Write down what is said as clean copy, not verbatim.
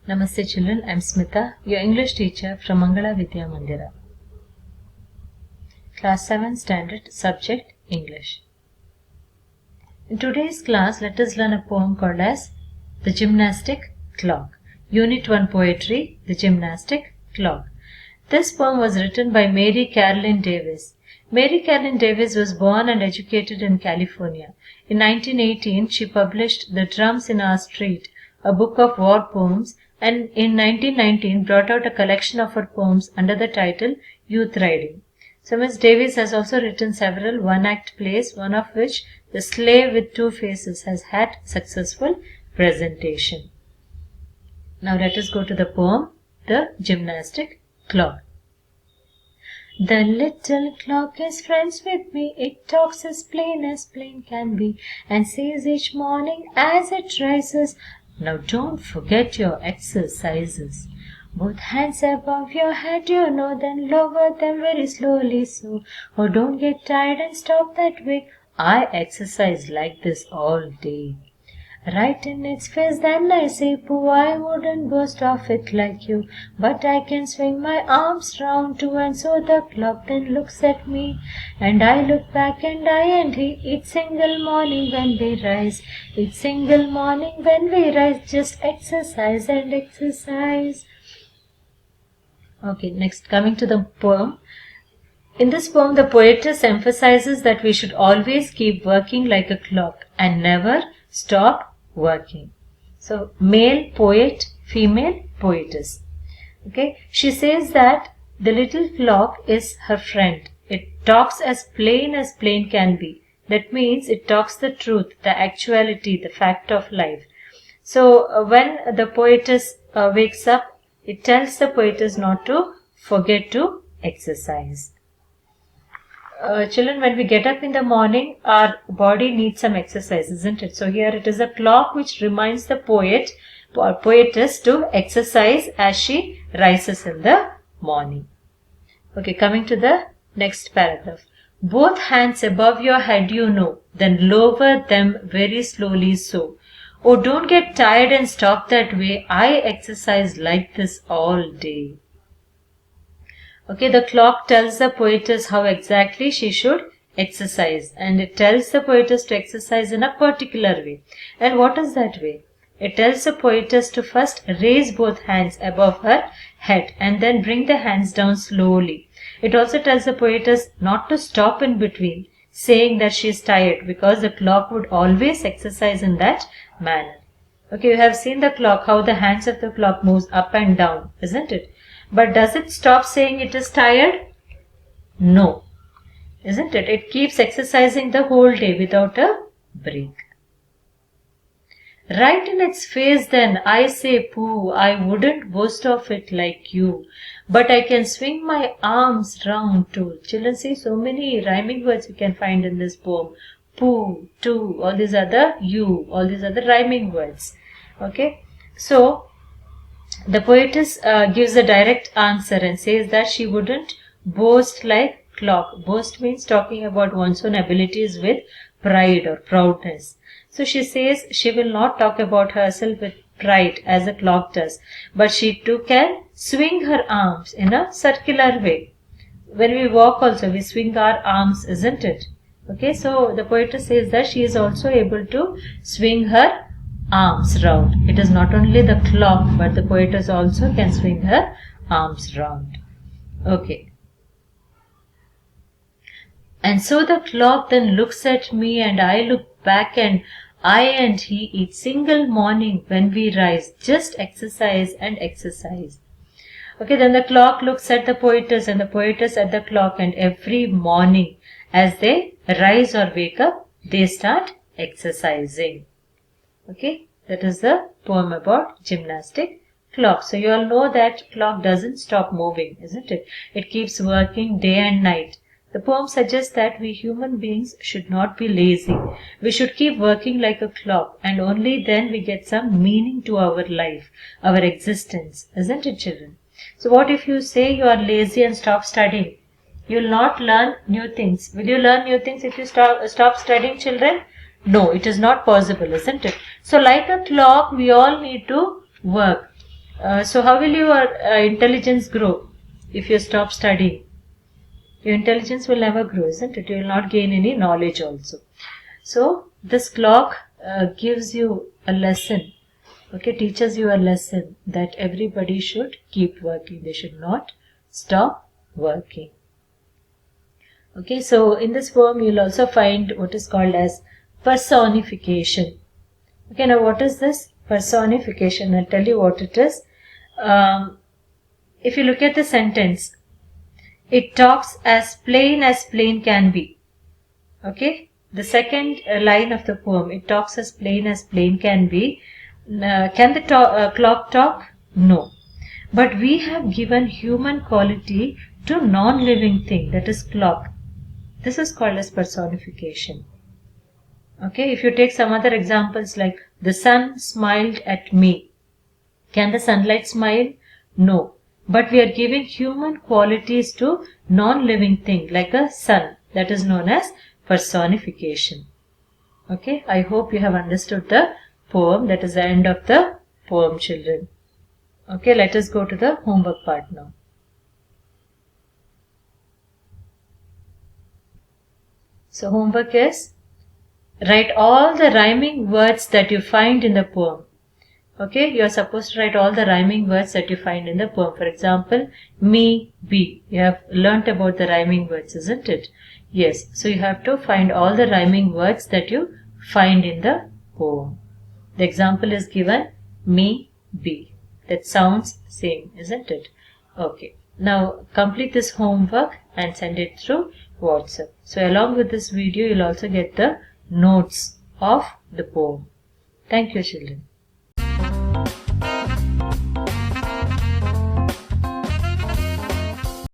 Namaste children, I am Smita, your English teacher from Mangala Vidya Mandira. Class 7 Standard Subject English. In today's class, let us learn a poem called as The Gymnastic Clock. Unit 1 Poetry, The Gymnastic Clock. This poem was written by Mary Carolyn Davis. Mary Carolyn Davis was born and educated in California. In 1918, she published The Drums in Our Street, a book of war poems, and in 1919 brought out a collection of her poems under the title Youth Riding. So Miss Davis has also written several one-act plays, one of which, The Slave with Two Faces, has had successful presentation. Now let us go to the poem, The Gymnastic Clock. The little clock is friends with me, it talks as plain can be, and says each morning as it rises, now don't forget your exercises. Both hands above your head, you know, then lower them very slowly so. Oh, don't get tired and stop that way. I exercise like this all day. Right in its face, then I say, pooh, I wouldn't boast of it like you, but I can swing my arms round too, and so the clock then looks at me, and I look back, and I and he, each single morning when we rise, each single morning when we rise, just exercise and exercise. Okay, next, coming to the poem. In this poem, the poetess emphasizes that we should always keep working like a clock and never stop working. So, male poet, female poetess. Okay, she says that the little clock is her friend. It talks as plain can be. That means it talks the truth, the actuality, the fact of life. So, when the poetess wakes up, it tells the poetess not to forget to exercise. Children, when we get up in the morning, our body needs some exercise, isn't it? So here it is a clock which reminds the poet or poetess to exercise as she rises in the morning. Okay, coming to the next paragraph. Both hands above your head, you know, then lower them very slowly so. Oh, don't get tired and stop that way. I exercise like this all day. Okay, the clock tells the poetess how exactly she should exercise, and it tells the poetess to exercise in a particular way. And what is that way? It tells the poetess to first raise both hands above her head and then bring the hands down slowly. It also tells the poetess not to stop in between, saying that she is tired, because the clock would always exercise in that manner. Okay, you have seen the clock, how the hands of the clock moves up and down, isn't it? But does it stop saying it is tired? No. Isn't it? It keeps exercising the whole day without a break. Right in its face then, I say, pooh, I wouldn't boast of it like you, but I can swing my arms round too. Children, see so many rhyming words you can find in this poem. Pooh, too, all these other you, all these other rhyming words. Okay, so the poetess gives a direct answer and says that she wouldn't boast like clock. Boast means talking about one's own abilities with pride or proudness. So she says she will not talk about herself with pride as a clock does, but she too can swing her arms in a circular way. When we walk also, we swing our arms, isn't it? Okay, so the poetess says that she is also able to swing her arms round. It is not only the clock, but the poetess also can swing her arms round. Okay. And so the clock then looks at me, and I look back, and I and he each single morning when we rise, just exercise and exercise. Okay, then the clock looks at the poetess and the poetess at the clock, and every morning as they rise or wake up, they start exercising. Okay, that is the poem about gymnastic clock. So you all know that clock doesn't stop moving, isn't it? It keeps working day and night. The poem suggests that we human beings should not be lazy. We should keep working like a clock, and only then we get some meaning to our life, our existence, isn't it, children? So what if you say you are lazy and stop studying? You will not learn new things. Will you learn new things if you stop studying, children? No, it is not possible, isn't it? So like a clock, we all need to work. So how will your intelligence grow if you stop studying? Your intelligence will never grow, isn't it? You will not gain any knowledge also. So this clock gives you a lesson, okay, teaches you a lesson that everybody should keep working. They should not stop working. Okay, so in this poem you'll also find what is called as personification. Okay, now what is this personification? I'll tell you what it is. If you look at the sentence, it talks as plain can be. Okay, the second line of the poem, it talks as plain can be. Can the clock talk? No. But we have given human quality to non-living thing, that is clock. This is called as personification. Okay, if you take some other examples like the sun smiled at me. Can the sunlight smile? No. But we are giving human qualities to non-living thing like a sun. That is known as personification. Okay, I hope you have understood the poem. That is the end of the poem, children. Okay, let us go to the homework part now. So homework is write all the rhyming words that you find in the poem. Okay, you are supposed to write all the rhyming words that you find in the poem. For example, me, be. You have learnt about the rhyming words, isn't it? Yes, so you have to find all the rhyming words that you find in the poem. The example is given, me, be. That sounds same, isn't it? Okay, now complete this homework and send it through WhatsApp. So along with this video, you'll also get the notes of the poem. Thank you, children.